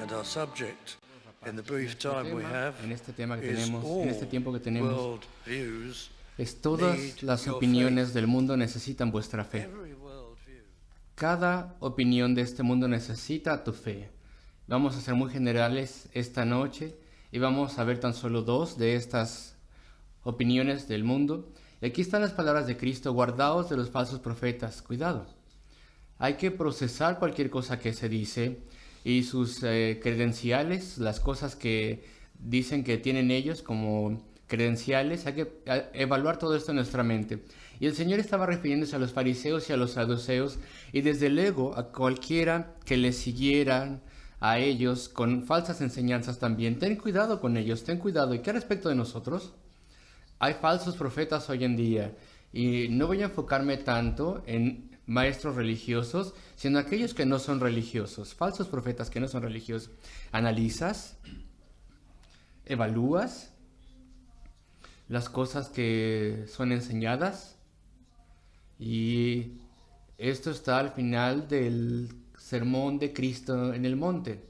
And our subject in the brief time we have En este tema que is tenemos, en este tiempo que all tenemos, world views es need todas las your opiniones faith. del mundo necesitan vuestra fe. Every world view. Cada opinión de este mundo necesita tu fe. Vamos a ser muy generales esta noche y vamos a ver tan solo dos de estas opiniones del mundo. Y aquí están las palabras de Cristo: guardaos de los falsos profetas. Cuidado. Hay que procesar cualquier cosa que se dice y sus credenciales, las cosas que dicen que tienen ellos como credenciales. Hay que evaluar todo esto en nuestra mente. Y el Señor estaba refiriéndose a los fariseos y a los saduceos, y desde luego a cualquiera que les siguieran a ellos con falsas enseñanzas también. Ten cuidado con ellos, ten cuidado. ¿Y qué respecto de nosotros? Hay falsos profetas hoy en día, y no voy a enfocarme tanto en maestros religiosos, sino aquellos que no son religiosos, falsos profetas que no son religiosos. Analizas, evalúas las cosas que son enseñadas, y esto está al final del sermón de Cristo en el monte.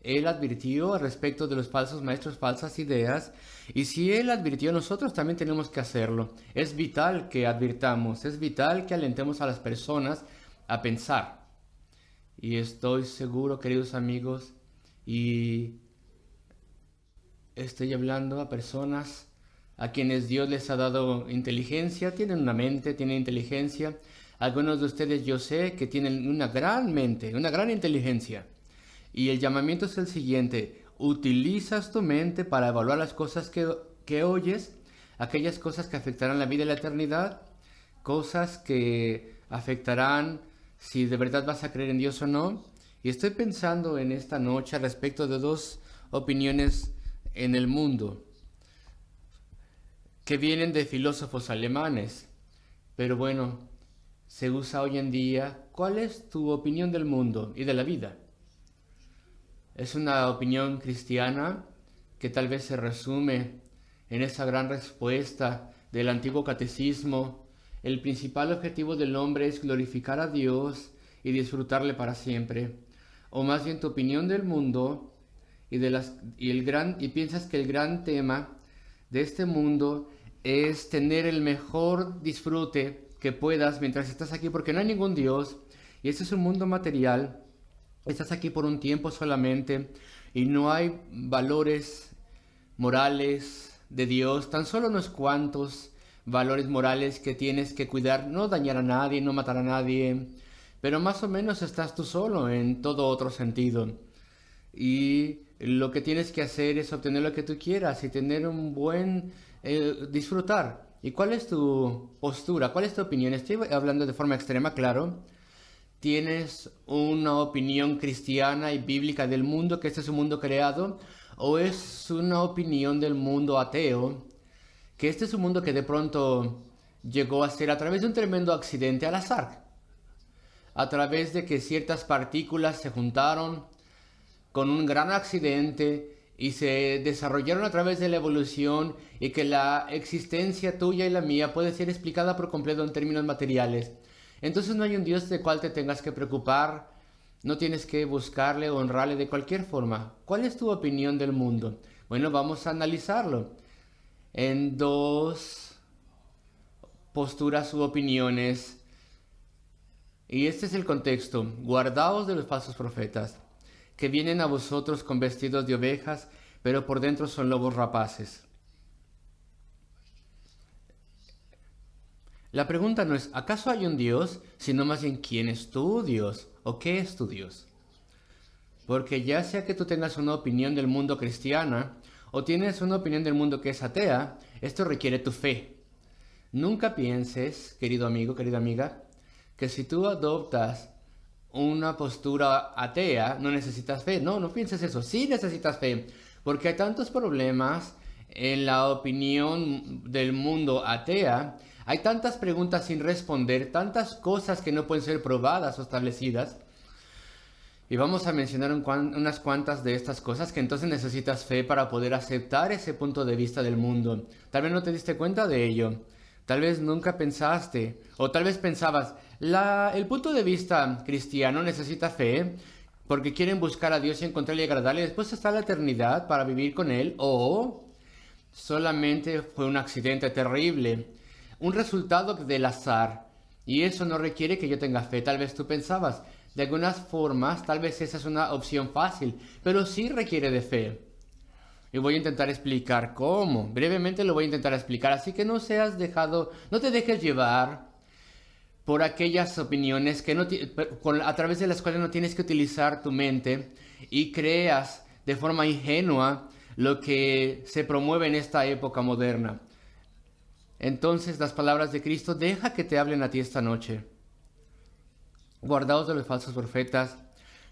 Él advirtió al respecto de los falsos maestros, falsas ideas, y si Él advirtió, nosotros también tenemos que hacerlo. Es vital que advirtamos, es vital que alentemos a las personas a pensar. Y estoy seguro, queridos amigos, y estoy hablando a personas a quienes Dios les ha dado inteligencia, tienen una mente, tienen inteligencia. Algunos de ustedes yo sé que tienen una gran mente, una gran inteligencia. Y el llamamiento es el siguiente: utilizas tu mente para evaluar las cosas que oyes, aquellas cosas que afectarán la vida y la eternidad, cosas que afectarán si de verdad vas a creer en Dios o no. Y estoy pensando en esta noche respecto de dos opiniones en el mundo que vienen de filósofos alemanes. Pero bueno, se usa hoy en día. ¿Cuál es tu opinión del mundo y de la vida? Es una opinión cristiana que tal vez se resume en esa gran respuesta del antiguo catecismo: el principal objetivo del hombre es glorificar a Dios y disfrutarle para siempre. O más bien, tu opinión del mundo y piensas que el gran tema de este mundo es tener el mejor disfrute que puedas mientras estás aquí, porque no hay ningún Dios y este es un mundo material. Estás aquí por un tiempo solamente y no hay valores morales de Dios, tan solo unos cuantos valores morales que tienes que cuidar: no dañar a nadie, no matar a nadie, pero más o menos estás tú solo en todo otro sentido. Y lo que tienes que hacer es obtener lo que tú quieras y tener un buen disfrutar. ¿Y cuál es tu postura? ¿Cuál es tu opinión? Estoy hablando de forma extrema, claro. ¿Tienes una opinión cristiana y bíblica del mundo, que este es un mundo creado? ¿O es una opinión del mundo ateo, que este es un mundo que de pronto llegó a ser a través de un tremendo accidente al azar? A través de que ciertas partículas se juntaron con un gran accidente y se desarrollaron a través de la evolución, y que la existencia tuya y la mía puede ser explicada por completo en términos materiales. Entonces no hay un Dios del cual te tengas que preocupar, no tienes que buscarle o honrarle de cualquier forma. ¿Cuál es tu opinión del mundo? Bueno, vamos a analizarlo en dos posturas u opiniones. Y este es el contexto: guardaos de los falsos profetas, que vienen a vosotros con vestidos de ovejas, pero por dentro son lobos rapaces. La pregunta no es ¿acaso hay un Dios?, sino más bien ¿quién es tu Dios? ¿O qué es tu Dios? Porque ya sea que tú tengas una opinión del mundo cristiana o tienes una opinión del mundo que es atea, esto requiere tu fe. Nunca pienses, querido amigo, querida amiga, que si tú adoptas una postura atea no necesitas fe. No, no pienses eso. Sí necesitas fe, porque hay tantos problemas en la opinión del mundo atea. Hay tantas preguntas sin responder, tantas cosas que no pueden ser probadas o establecidas. Y vamos a mencionar unas cuantas de estas cosas que entonces necesitas fe para poder aceptar ese punto de vista del mundo. Tal vez no te diste cuenta de ello. Tal vez nunca pensaste, o tal vez pensabas, el punto de vista cristiano necesita fe. porque quieren buscar a Dios y encontrarle y agradarle. Después está la eternidad para vivir con Él, o solamente fue un accidente terrible, un resultado del azar. Y eso no requiere que yo tenga fe. Tal vez tú pensabas, de algunas formas, tal vez esa es una opción fácil, pero sí requiere de fe. Y voy a intentar explicar cómo. Brevemente lo voy a intentar explicar, así que no te dejes llevar por aquellas opiniones que a través de las cuales no tienes que utilizar tu mente y creas de forma ingenua lo que se promueve en esta época moderna. Entonces las palabras de Cristo, deja que te hablen a ti esta noche. Guardaos de los falsos profetas,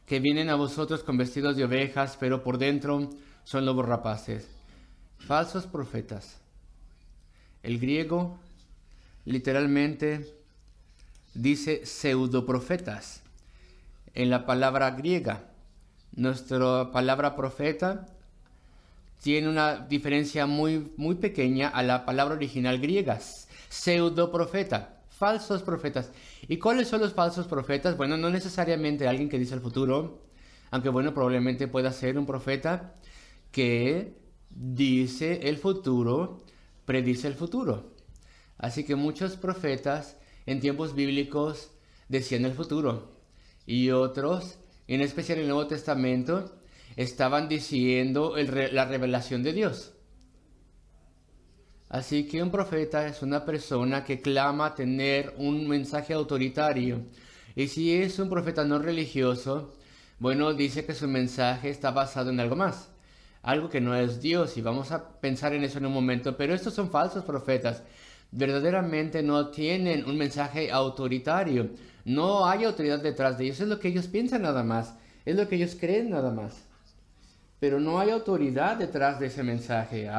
que vienen a vosotros con vestidos de ovejas, pero por dentro son lobos rapaces. Falsos profetas. El griego literalmente dice pseudoprofetas. En la palabra griega, nuestra palabra profeta tiene una diferencia muy, muy pequeña a la palabra original griega, pseudoprofeta, falsos profetas. ¿Y cuáles son los falsos profetas? Bueno, no necesariamente alguien que dice el futuro, aunque bueno, probablemente pueda ser un profeta que dice el futuro, predice el futuro. Así que muchos profetas en tiempos bíblicos decían el futuro, y otros, en especial en el Nuevo Testamento, estaban diciendo la revelación de Dios. Así que un profeta es una persona que clama tener un mensaje autoritario. Y si es un profeta no religioso, bueno, dice que su mensaje está basado en algo más, algo que no es Dios, y vamos a pensar en eso en un momento. Pero estos son falsos profetas. Verdaderamente no tienen un mensaje autoritario. No hay autoridad detrás de ellos. Es lo que ellos piensan nada más. Es lo que ellos creen nada más. Pero no hay autoridad detrás de ese mensaje.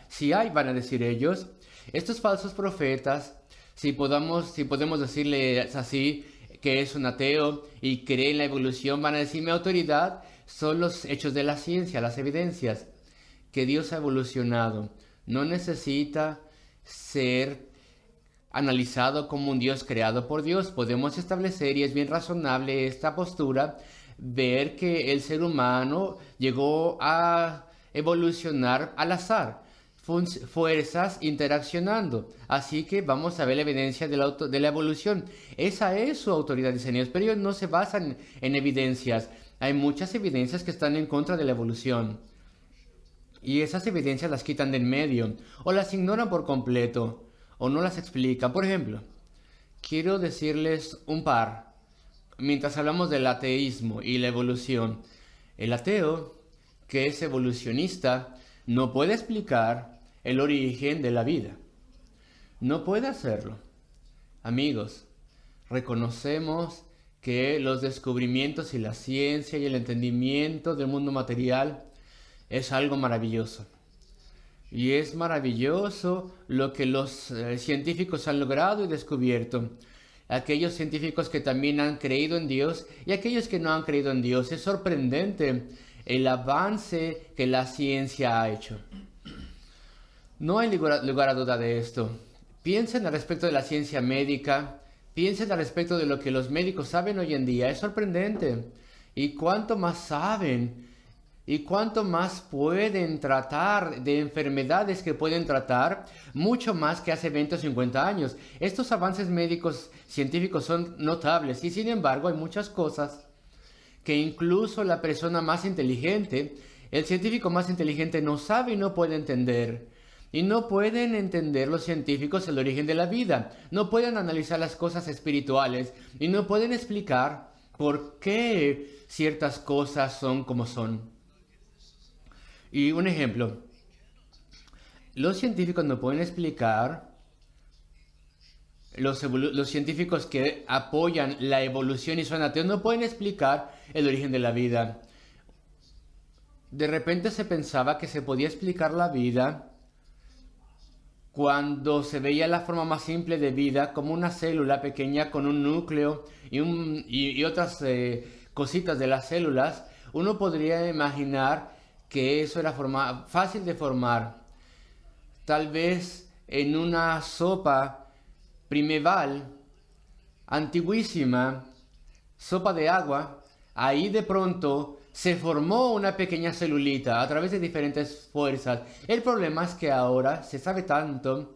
Sí hay, van a decir ellos. Estos falsos profetas, si podemos decirles así, que es un ateo y cree en la evolución, van a decir, mi autoridad son los hechos de la ciencia, las evidencias, que Dios ha evolucionado. No necesita ser analizado como un Dios creado por Dios. Podemos establecer, y es bien razonable esta postura, ver que el ser humano llegó a evolucionar al azar, fuerzas interaccionando. Así que vamos a ver la evidencia de la evolución. Esa es su autoridad, dicen ellos, pero ellos no se basan en evidencias. Hay muchas evidencias que están en contra de la evolución, y esas evidencias las quitan de en medio, o las ignoran por completo, o no las explican. Por ejemplo, quiero decirles un par. Mientras hablamos del ateísmo y la evolución, el ateo, que es evolucionista, no puede explicar el origen de la vida. No puede hacerlo. Amigos, reconocemos que los descubrimientos y la ciencia y el entendimiento del mundo material es algo maravilloso. Y es maravilloso lo que los científicos han logrado y descubierto. Aquellos científicos que también han creído en Dios y aquellos que no han creído en Dios. Es sorprendente el avance que la ciencia ha hecho. No hay lugar a duda de esto. Piensen al respecto de la ciencia médica. Piensen al respecto de lo que los médicos saben hoy en día. Es sorprendente. Y cuánto más saben, y cuánto más pueden tratar de enfermedades que pueden tratar, mucho más que hace 20 o 50 años. Estos avances médicos científicos son notables, y sin embargo hay muchas cosas que incluso la persona más inteligente, el científico más inteligente, no sabe y no puede entender. Y no pueden entender los científicos el origen de la vida. No pueden analizar las cosas espirituales y no pueden explicar por qué ciertas cosas son como son. Y un ejemplo, los científicos no pueden explicar, los científicos que apoyan la evolución y son ateos no pueden explicar el origen de la vida. De repente se pensaba que se podía explicar la vida cuando se veía la forma más simple de vida como una célula pequeña con un núcleo y otras cositas de las células. Uno podría imaginar que eso era fácil de formar. Tal vez en una sopa primeval, antiguísima, sopa de agua, ahí de pronto se formó una pequeña celulita a través de diferentes fuerzas. El problema es que ahora se sabe tanto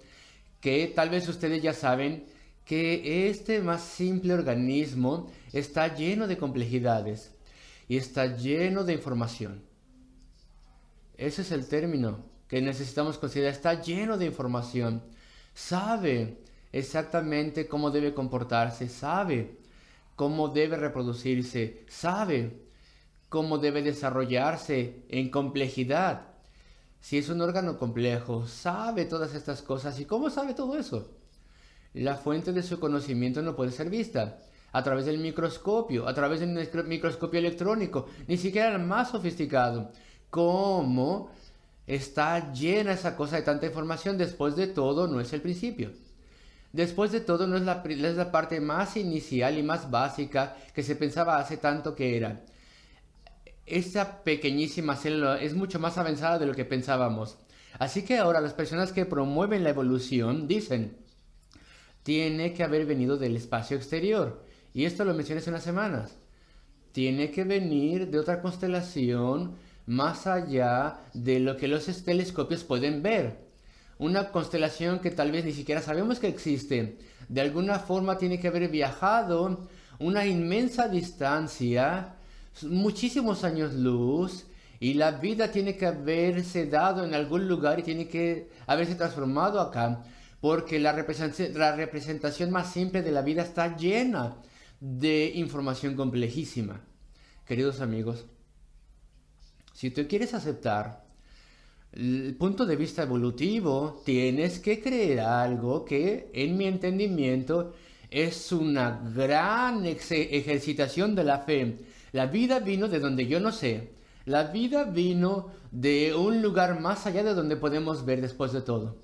que tal vez ustedes ya saben que este más simple organismo está lleno de complejidades y está lleno de información. Ese es el término que necesitamos considerar. Está lleno de información. Sabe exactamente cómo debe comportarse, sabe cómo debe reproducirse, sabe cómo debe desarrollarse en complejidad. Si es un órgano complejo, sabe todas estas cosas. ¿Y cómo sabe todo eso? La fuente de su conocimiento no puede ser vista a través del microscopio, a través del microscopio electrónico, ni siquiera el más sofisticado. ¿Cómo está llena esa cosa de tanta información? Después de todo, no es el principio. Después de todo, no es la parte más inicial y más básica que se pensaba hace tanto que era. Esta pequeñísima célula es mucho más avanzada de lo que pensábamos. Así que ahora las personas que promueven la evolución dicen, tiene que haber venido del espacio exterior. Y esto lo mencioné hace unas semanas. Tiene que venir de otra constelación más allá de lo que los telescopios pueden ver. Una constelación que tal vez ni siquiera sabemos que existe. De alguna forma tiene que haber viajado una inmensa distancia, muchísimos años luz, y la vida tiene que haberse dado en algún lugar y tiene que haberse transformado acá, porque la representación más simple de la vida está llena de información complejísima. Queridos amigos, si tú quieres aceptar el punto de vista evolutivo, tienes que creer algo que, en mi entendimiento, es una gran ejercitación de la fe. La vida vino de donde yo no sé. La vida vino de un lugar más allá de donde podemos ver después de todo.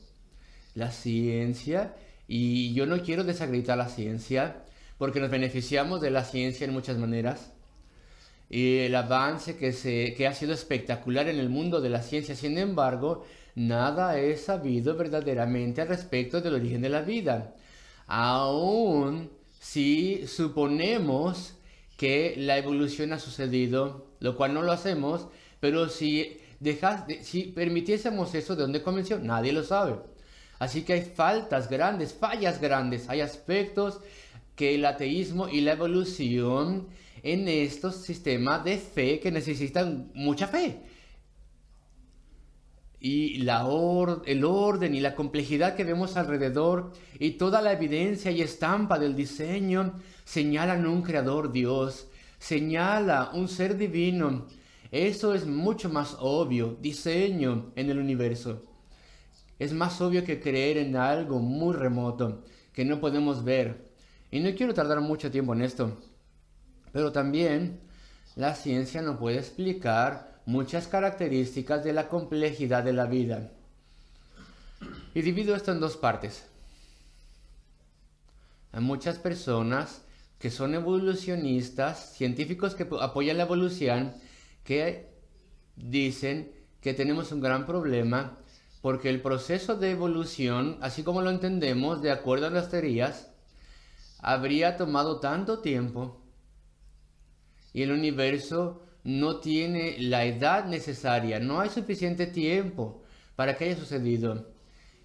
La ciencia, y yo no quiero desacreditar la ciencia, porque nos beneficiamos de la ciencia en muchas maneras. Y el avance que ha sido espectacular en el mundo de la ciencia. Sin embargo, nada es sabido verdaderamente al respecto del origen de la vida. Aún si suponemos que la evolución ha sucedido, lo cual no lo hacemos, pero si permitiésemos eso, ¿de dónde comenzó? Nadie lo sabe. Así que hay fallas grandes, hay aspectos que el ateísmo y la evolución en estos sistemas de fe que necesitan mucha fe. Y el orden y la complejidad que vemos alrededor y toda la evidencia y estampa del diseño señalan un creador Dios, señala un ser divino. Eso es mucho más obvio, diseño en el universo. Es más obvio que creer en algo muy remoto que no podemos ver. Y no quiero tardar mucho tiempo en esto. Pero también la ciencia no puede explicar muchas características de la complejidad de la vida. Y divido esto en dos partes. Hay muchas personas que son evolucionistas, científicos que apoyan la evolución, que dicen que tenemos un gran problema porque el proceso de evolución, así como lo entendemos, de acuerdo a las teorías, habría tomado tanto tiempo y el universo no tiene la edad necesaria, no hay suficiente tiempo para que haya sucedido.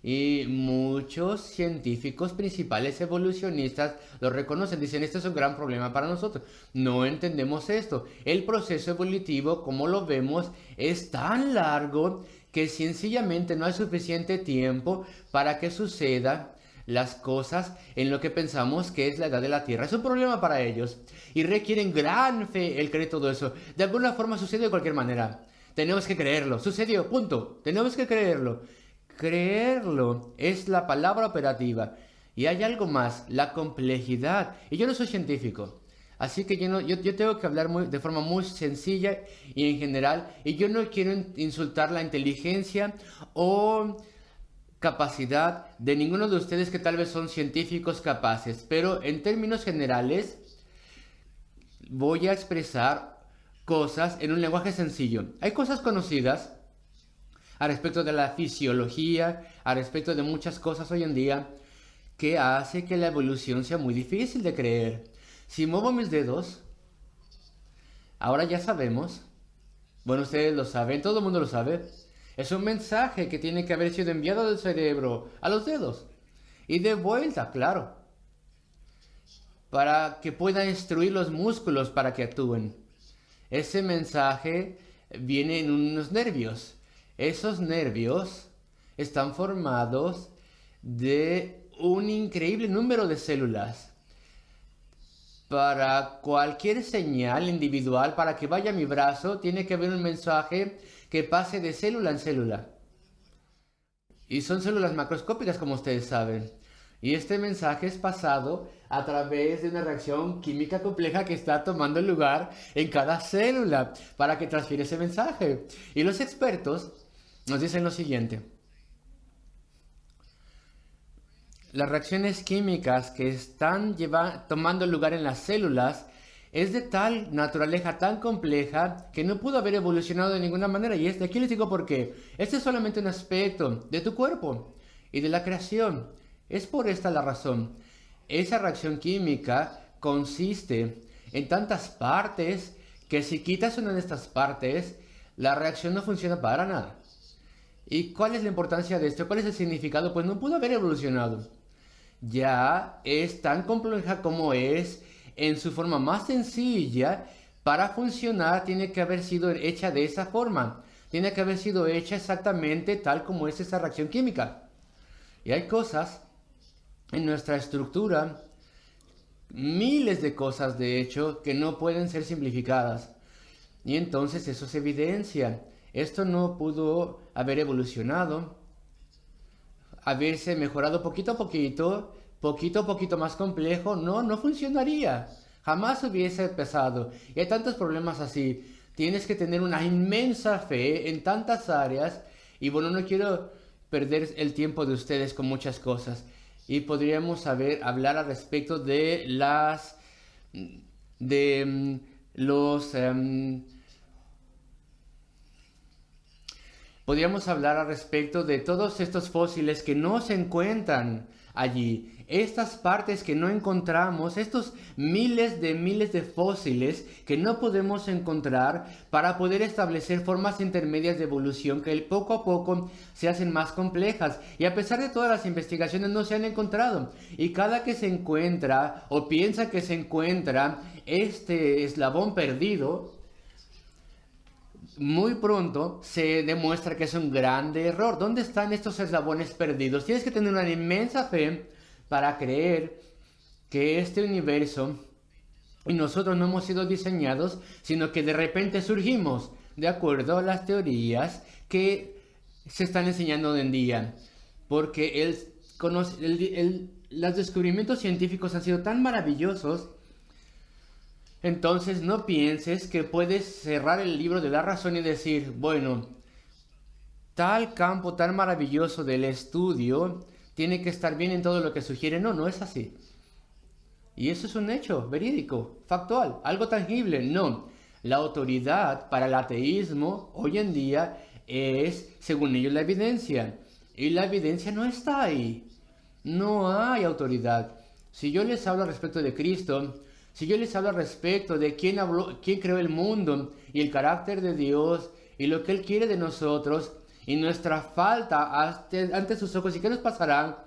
Y muchos científicos principales evolucionistas lo reconocen, dicen, este es un gran problema para nosotros. No entendemos esto. El proceso evolutivo, como lo vemos, es tan largo que sencillamente no hay suficiente tiempo para que suceda las cosas en lo que pensamos que es la edad de la Tierra. Es un problema para ellos y requieren gran fe el creer todo eso. De alguna forma sucede de cualquier manera. Tenemos que creerlo. Sucedió, punto. Tenemos que creerlo. Creerlo es la palabra operativa. Y hay algo más, la complejidad. Y yo no soy científico. Así que yo tengo que hablar de forma muy sencilla y en general. Y yo no quiero insultar la inteligencia o capacidad de ninguno de ustedes que tal vez son científicos capaces, pero en términos generales voy a expresar cosas en un lenguaje sencillo. Hay cosas conocidas al respecto de la fisiología, al respecto de muchas cosas hoy en día que hace que la evolución sea muy difícil de creer. Si muevo mis dedos, Ahora ya sabemos, bueno, ustedes lo saben, todo el mundo lo sabe, es un mensaje que tiene que haber sido enviado del cerebro a los dedos y de vuelta, claro, para que pueda instruir los músculos para que actúen. Ese mensaje viene en unos nervios. Esos nervios están formados de un increíble número de células. Para cualquier señal individual, para que vaya a mi brazo, tiene que haber un mensaje que pase de célula en célula. Y son células macroscópicas, como ustedes saben. Y este mensaje es pasado a través de una reacción química compleja que está tomando lugar en cada célula para que transfiera ese mensaje. Y los expertos nos dicen lo siguiente. Las reacciones químicas que están tomando lugar en las células es de tal naturaleza tan compleja que no pudo haber evolucionado de ninguna manera. Y aquí les digo por qué. Este es solamente un aspecto de tu cuerpo y de la creación. Es por esta la razón. Esa reacción química consiste en tantas partes que si quitas una de estas partes, la reacción no funciona para nada. ¿Y cuál es la importancia de esto? ¿Cuál es el significado? Pues no pudo haber evolucionado. Ya es tan compleja como es en su forma más sencilla. Para funcionar tiene que haber sido hecha de esa forma. Tiene que haber sido hecha exactamente tal como es esa reacción química. Y hay cosas en nuestra estructura, miles de cosas de hecho, que no pueden ser simplificadas. Y entonces eso es evidencia. Esto no pudo haber evolucionado, haberse mejorado poquito a poquito más complejo. No funcionaría. Jamás hubiese empezado. Y hay tantos problemas así. Tienes que tener una inmensa fe en tantas áreas. Y bueno, no quiero perder el tiempo de ustedes con muchas cosas. Y podríamos hablar al respecto de podríamos hablar al respecto de todos estos fósiles que no se encuentran allí. Estas partes que no encontramos, estos miles de fósiles que no podemos encontrar para poder establecer formas intermedias de evolución que poco a poco se hacen más complejas. Y a pesar de todas las investigaciones no se han encontrado. Y cada que se encuentra o piensa que se encuentra este eslabón perdido, muy pronto se demuestra que es un grande error. ¿Dónde están estos eslabones perdidos? Tienes que tener una inmensa fe para creer que este universo y nosotros no hemos sido diseñados, sino que de repente surgimos de acuerdo a las teorías que se están enseñando hoy en día. Porque los descubrimientos científicos han sido tan maravillosos. Entonces no pienses que puedes cerrar el libro de la razón y decir, bueno, tal campo tan maravilloso del estudio tiene que estar bien en todo lo que sugiere. No es así. Y eso es un hecho verídico, factual, algo tangible. No, la autoridad para el ateísmo hoy en día es, según ellos, la evidencia. Y la evidencia no está ahí. No hay autoridad. Si yo les hablo respecto de Cristo, si yo les hablo respecto de quién creó el mundo y el carácter de Dios y lo que Él quiere de nosotros y nuestra falta ante sus ojos, ¿y qué nos pasará?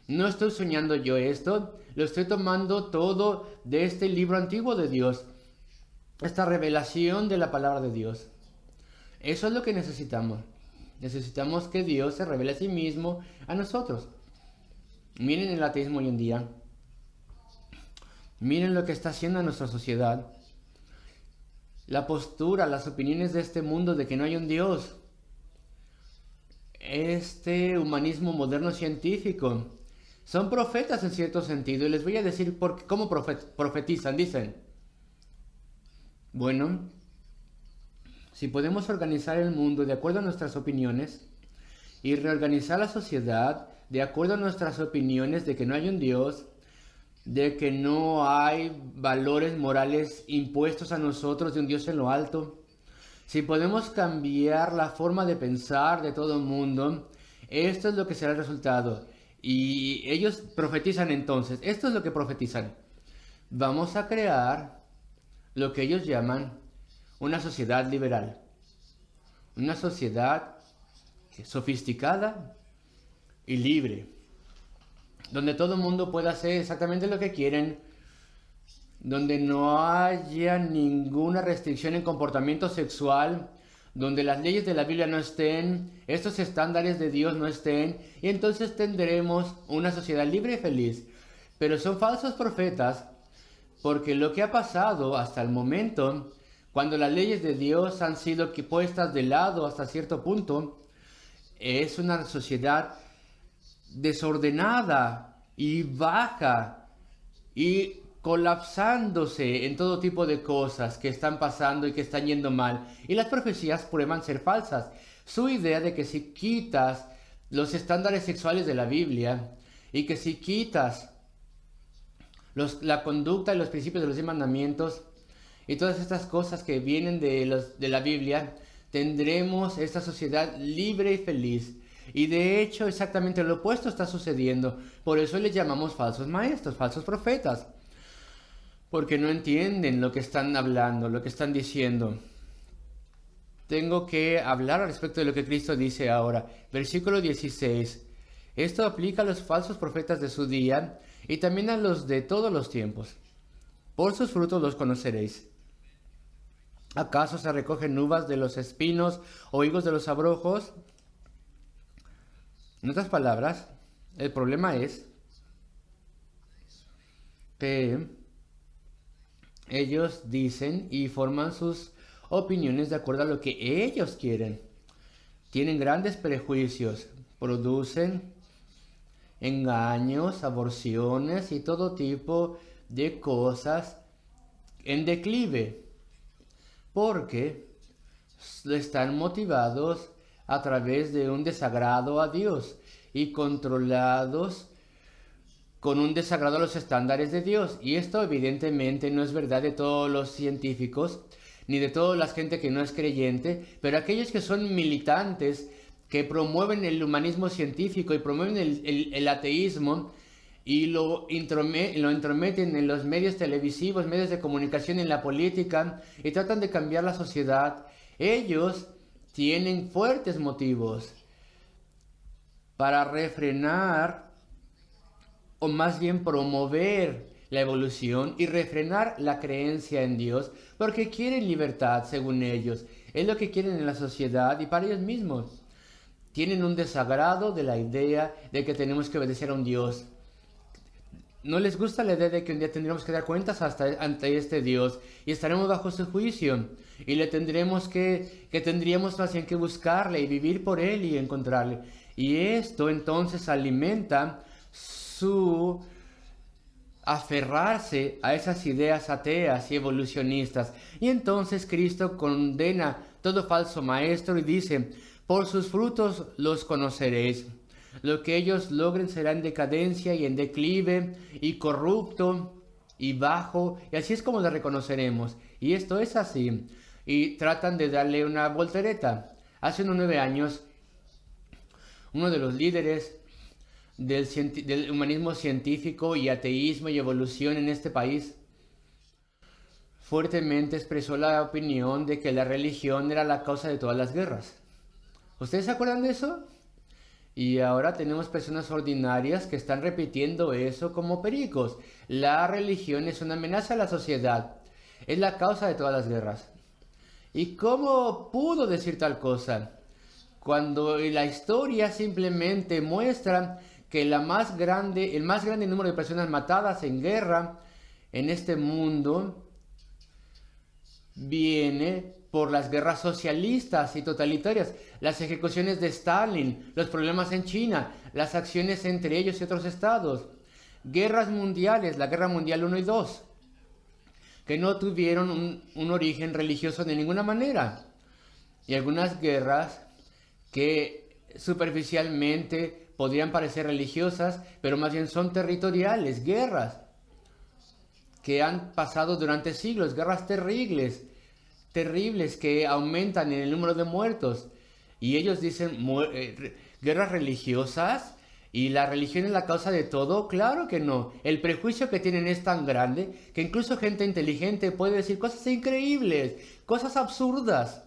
No estoy soñando yo esto, lo estoy tomando todo de este libro antiguo de Dios, esta revelación de la palabra de Dios. Eso es lo que necesitamos. Necesitamos que Dios se revele a sí mismo a nosotros. Miren el ateísmo hoy en día. Miren lo que está haciendo a nuestra sociedad. La postura, las opiniones de este mundo de que no hay un Dios. Este humanismo moderno científico. Son profetas en cierto sentido. Y les voy a decir cómo profetizan. Dicen, bueno, si podemos organizar el mundo de acuerdo a nuestras opiniones y reorganizar la sociedad de acuerdo a nuestras opiniones de que no hay un Dios, de que no hay valores morales impuestos a nosotros de un Dios en lo alto, si podemos cambiar la forma de pensar de todo el mundo, esto es lo que será el resultado. Y ellos profetizan entonces, esto es lo que profetizan. Vamos a crear lo que ellos llaman una sociedad liberal, una sociedad sofisticada y libre, donde todo el mundo pueda hacer exactamente lo que quieren, donde no haya ninguna restricción en comportamiento sexual, donde las leyes de la Biblia no estén, estos estándares de Dios no estén, y entonces tendremos una sociedad libre y feliz. Pero son falsos profetas, porque lo que ha pasado hasta el momento, cuando las leyes de Dios han sido puestas de lado hasta cierto punto, es una sociedad desordenada y baja y colapsándose en todo tipo de cosas que están pasando y que están yendo mal. Y las profecías prueban ser falsas. Su idea de que si quitas los estándares sexuales de la Biblia y que si quitas la conducta y los principios de los 10 mandamientos y todas estas cosas que vienen de la Biblia, tendremos esta sociedad libre y feliz. Y de hecho exactamente lo opuesto está sucediendo. Por eso les llamamos falsos maestros, falsos profetas, porque no entienden lo que están hablando, lo que están diciendo. Tengo que hablar al respecto de lo que Cristo dice ahora. Versículo 16. Esto aplica a los falsos profetas de su día y también a los de todos los tiempos. Por sus frutos los conoceréis. ¿Acaso se recogen uvas de los espinos o higos de los abrojos? En otras palabras, el problema es que ellos dicen y forman sus opiniones de acuerdo a lo que ellos quieren. Tienen grandes prejuicios, producen engaños, aborciones y todo tipo de cosas en declive, porque están motivados a través de un desagrado a Dios y controlados con un desagrado a los estándares de Dios. Y esto evidentemente no es verdad de todos los científicos, ni de toda la gente que no es creyente, pero aquellos que son militantes, que promueven el humanismo científico y promueven el ateísmo, y lo intrometen en los medios televisivos, medios de comunicación, en la política, y tratan de cambiar la sociedad, ellos tienen fuertes motivos para refrenar, o más bien promover la evolución y refrenar la creencia en Dios, porque quieren libertad según ellos. Es lo que quieren en la sociedad y para ellos mismos. Tienen un desagrado de la idea de que tenemos que obedecer a un Dios. No les gusta la idea de que un día tendremos que dar cuentas ante este Dios y estaremos bajo su juicio y tendríamos más bien que buscarle y vivir por él y encontrarle. Y esto entonces alimenta su aferrarse a esas ideas ateas y evolucionistas. Y entonces Cristo condena todo falso maestro y dice: por sus frutos los conoceréis. Lo que ellos logren será en decadencia y en declive y corrupto y bajo, y así es como lo reconoceremos. Y esto es así. Y tratan de darle una voltereta. Hace unos 9 años, uno de los líderes del humanismo científico y ateísmo y evolución en este país fuertemente expresó la opinión de que la religión era la causa de todas las guerras. ¿Ustedes se acuerdan de eso? Y ahora tenemos personas ordinarias que están repitiendo eso como pericos. La religión es una amenaza a la sociedad. Es la causa de todas las guerras. ¿Y cómo pudo decir tal cosa? Cuando la historia simplemente muestra que el más grande número de personas matadas en guerra en este mundo viene por las guerras socialistas y totalitarias, las ejecuciones de Stalin, los problemas en China, las acciones entre ellos y otros estados, guerras mundiales, la Guerra Mundial 1 y 2, que no tuvieron un origen religioso de ninguna manera, y algunas guerras que superficialmente podrían parecer religiosas, pero más bien son territoriales, guerras que han pasado durante siglos, guerras terribles que aumentan en el número de muertos. Y ellos dicen guerras religiosas ¿Y la religión es la causa de todo? Claro que no. El prejuicio que tienen es tan grande que incluso gente inteligente puede decir cosas increíbles, cosas absurdas,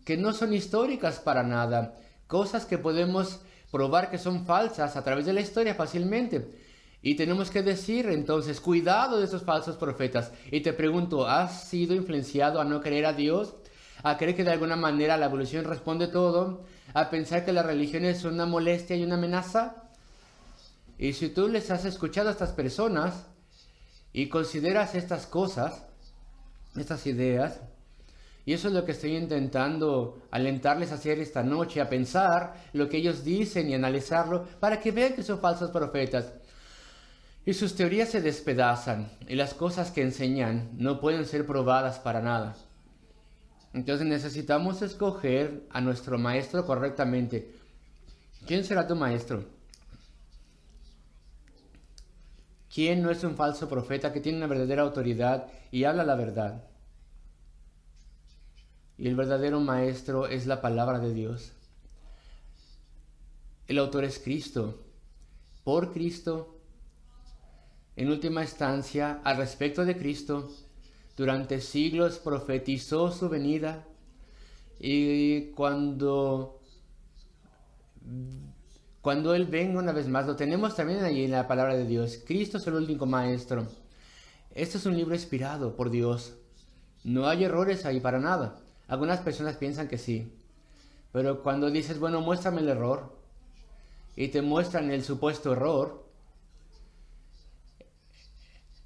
que no son históricas para nada, cosas que podemos probar que son falsas a través de la historia fácilmente. Y tenemos que decir entonces, cuidado de esos falsos profetas. Y te pregunto, ¿has sido influenciado a no creer a Dios? ¿A creer que de alguna manera la evolución responde todo? ¿A pensar que la religión es una molestia y una amenaza? Y si tú les has escuchado a estas personas y consideras estas cosas, estas ideas, y eso es lo que estoy intentando alentarles a hacer esta noche, a pensar lo que ellos dicen y analizarlo para que vean que son falsos profetas. Y sus teorías se despedazan y las cosas que enseñan no pueden ser probadas para nada. Entonces necesitamos escoger a nuestro maestro correctamente. ¿Quién será tu maestro? ¿Quién no es un falso profeta que tiene una verdadera autoridad y habla la verdad? Y el verdadero maestro es la palabra de Dios. El autor es Cristo. Por Cristo, en última instancia, al respecto de Cristo, durante siglos profetizó su venida, y cuando Él venga una vez más, lo tenemos también allí en la palabra de Dios. Cristo es el único maestro. Este es un libro inspirado por Dios. No hay errores ahí para nada. Algunas personas piensan que sí. Pero cuando dices, bueno, muéstrame el error, y te muestran el supuesto error,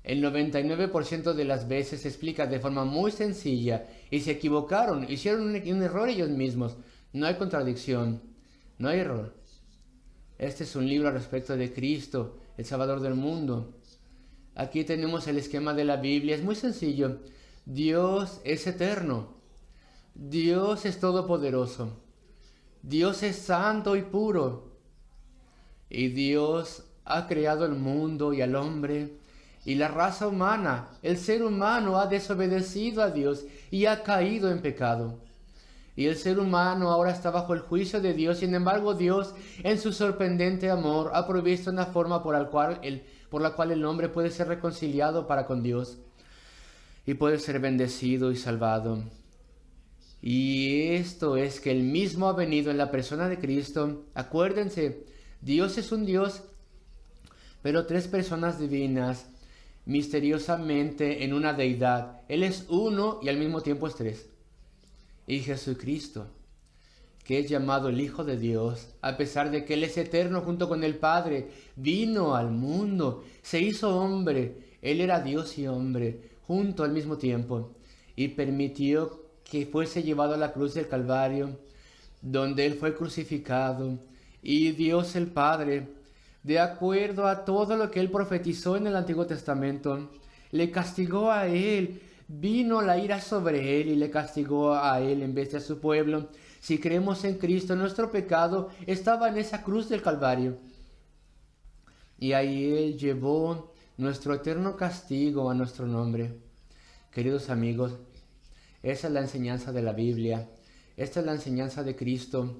el 99% de las veces se explica de forma muy sencilla y se equivocaron, hicieron un error ellos mismos. No hay contradicción, no hay error. Este es un libro respecto de Cristo, el Salvador del mundo. Aquí tenemos el esquema de la Biblia, es muy sencillo. Dios es eterno, Dios es todopoderoso, Dios es santo y puro, y Dios ha creado el mundo y al hombre. Y la raza humana, el ser humano ha desobedecido a Dios y ha caído en pecado. Y el ser humano ahora está bajo el juicio de Dios. Sin embargo, Dios, en su sorprendente amor, ha provisto una forma por la cual el hombre puede ser reconciliado para con Dios y puede ser bendecido y salvado. Y esto es que Él mismo ha venido en la persona de Cristo. Acuérdense, Dios es un Dios, pero tres personas divinas, misteriosamente en una deidad. Él es uno y al mismo tiempo es tres. Y Jesucristo, que es llamado el Hijo de Dios, a pesar de que Él es eterno junto con el Padre, vino al mundo, se hizo hombre. Él era Dios y hombre, junto al mismo tiempo, y permitió que fuese llevado a la cruz del Calvario, donde Él fue crucificado, y Dios el Padre, de acuerdo a todo lo que Él profetizó en el Antiguo Testamento, le castigó a Él, vino la ira sobre Él y le castigó a Él en vez de a su pueblo. Si creemos en Cristo, nuestro pecado estaba en esa cruz del Calvario. Y ahí Él llevó nuestro eterno castigo a nuestro nombre. Queridos amigos, esa es la enseñanza de la Biblia. Esta es la enseñanza de Cristo.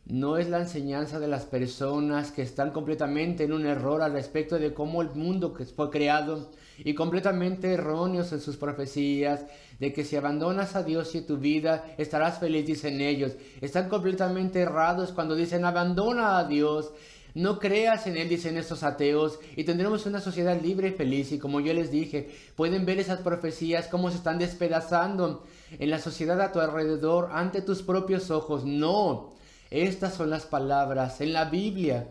No es la enseñanza de las personas que están completamente en un error al respecto de cómo el mundo fue creado y completamente erróneos en sus profecías de que si abandonas a Dios y tu vida estarás feliz, dicen ellos. Están completamente errados cuando dicen abandona a Dios, no creas en Él, dicen estos ateos, y tendremos una sociedad libre y feliz. Y como yo les dije, pueden ver esas profecías cómo se están despedazando en la sociedad a tu alrededor ante tus propios ojos. No. Estas son las palabras en la Biblia.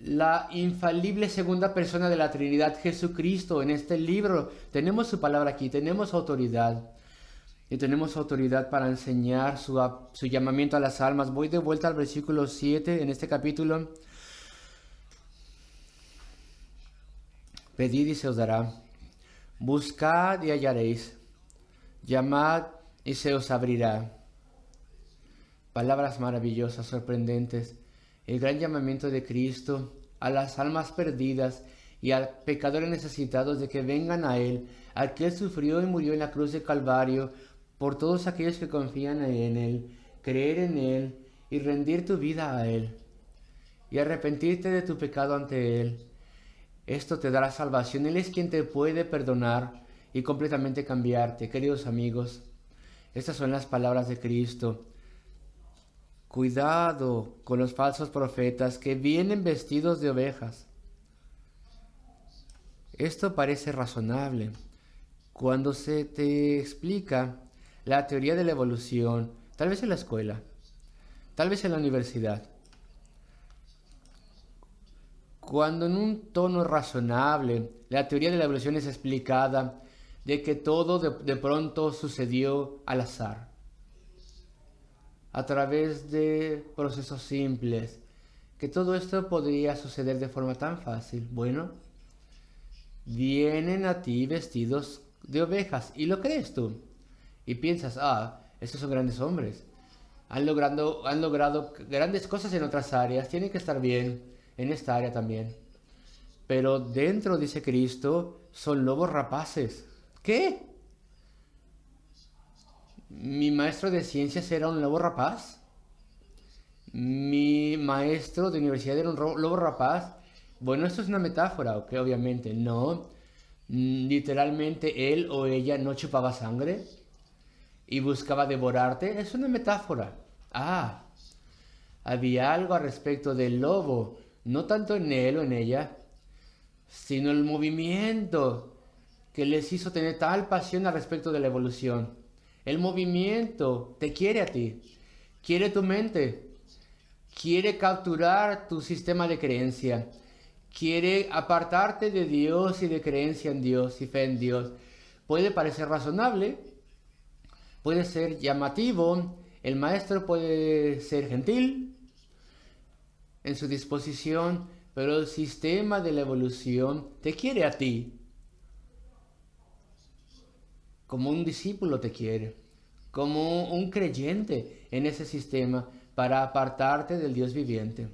La infalible segunda persona de la Trinidad, Jesucristo, en este libro. Tenemos su palabra aquí, tenemos autoridad. Y tenemos autoridad para enseñar su llamamiento a las almas. Voy de vuelta al versículo 7 en este capítulo. Pedid y se os dará. Buscad y hallaréis. Llamad y se os abrirá. Palabras maravillosas, sorprendentes. El gran llamamiento de Cristo a las almas perdidas y a pecadores necesitados de que vengan a Él, al que Él sufrió y murió en la cruz de Calvario, por todos aquellos que confían en Él, creer en Él y rendir tu vida a Él. y arrepentirte de tu pecado ante Él. Esto te dará salvación. Él es quien te puede perdonar y completamente cambiarte. Queridos amigos, estas son las palabras de Cristo. Cuidado con los falsos profetas que vienen vestidos de ovejas. Esto parece razonable cuando se te explica la teoría de la evolución, tal vez en la escuela, tal vez en la universidad. Cuando en un tono razonable la teoría de la evolución es explicada de que todo de pronto sucedió al azar, a través de procesos simples, que todo esto podría suceder de forma tan fácil. Bueno, vienen a ti vestidos de ovejas y lo crees tú y piensas, estos son grandes hombres, han logrado grandes cosas en otras áreas, tienen que estar bien en esta área también. Pero dentro, dice Cristo, son lobos rapaces. ¿Qué? ¿Mi maestro de ciencias era un lobo rapaz? ¿Mi maestro de universidad era un lobo rapaz? Bueno, esto es una metáfora, ¿ok? Obviamente, no. Literalmente él o ella no chupaba sangre y buscaba devorarte. Es una metáfora. Había algo al respecto del lobo, no tanto en él o en ella, sino el movimiento que les hizo tener tal pasión al respecto de la evolución. El movimiento te quiere a ti, quiere tu mente, quiere capturar tu sistema de creencia, quiere apartarte de Dios y de creencia en Dios y fe en Dios. Puede parecer razonable, puede ser llamativo, el maestro puede ser gentil en su disposición, pero el sistema de la evolución te quiere a ti. Como un discípulo te quiere, como un creyente en ese sistema para apartarte del Dios viviente.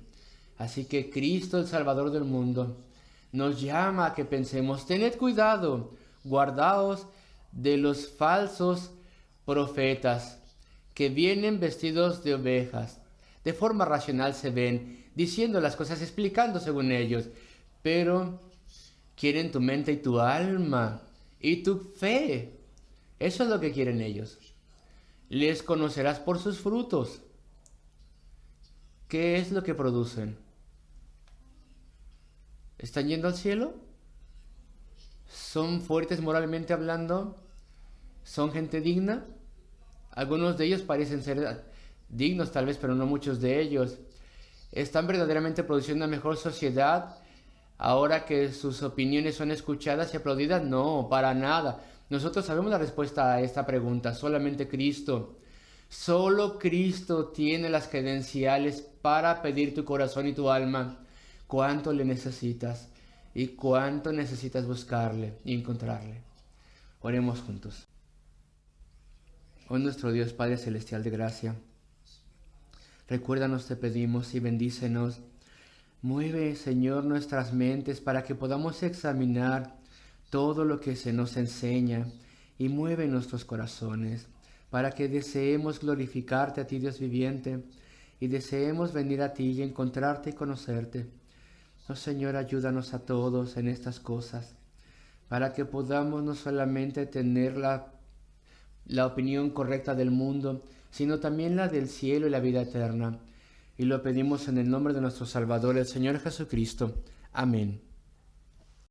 Así que Cristo, el Salvador del mundo, nos llama a que pensemos, tened cuidado, guardaos de los falsos profetas que vienen vestidos de ovejas. De forma racional se ven, diciendo las cosas, explicando según ellos, pero quieren tu mente y tu alma y tu fe. Eso es lo que quieren ellos. Les conocerás por sus frutos. ¿Qué es lo que producen? ¿Están yendo al cielo? ¿Son fuertes moralmente hablando? ¿Son gente digna? Algunos de ellos parecen ser dignos tal vez, pero no muchos de ellos. ¿Están verdaderamente produciendo una mejor sociedad ahora que sus opiniones son escuchadas y aplaudidas? No, para nada. Nosotros sabemos la respuesta a esta pregunta, solamente Cristo. Solo Cristo tiene las credenciales para pedir tu corazón y tu alma. ¿Cuánto le necesitas? ¿Y cuánto necesitas buscarle y encontrarle? Oremos juntos. Oh nuestro Dios Padre Celestial de gracia, recuérdanos, te pedimos, y bendícenos. Mueve, Señor, nuestras mentes para que podamos examinar todo lo que se nos enseña, y mueve nuestros corazones para que deseemos glorificarte a ti, Dios viviente, y deseemos venir a ti y encontrarte y conocerte. Oh Señor, ayúdanos a todos en estas cosas, para que podamos no solamente tener la opinión correcta del mundo, sino también la del cielo y la vida eterna. Y lo pedimos en el nombre de nuestro Salvador, el Señor Jesucristo. Amén.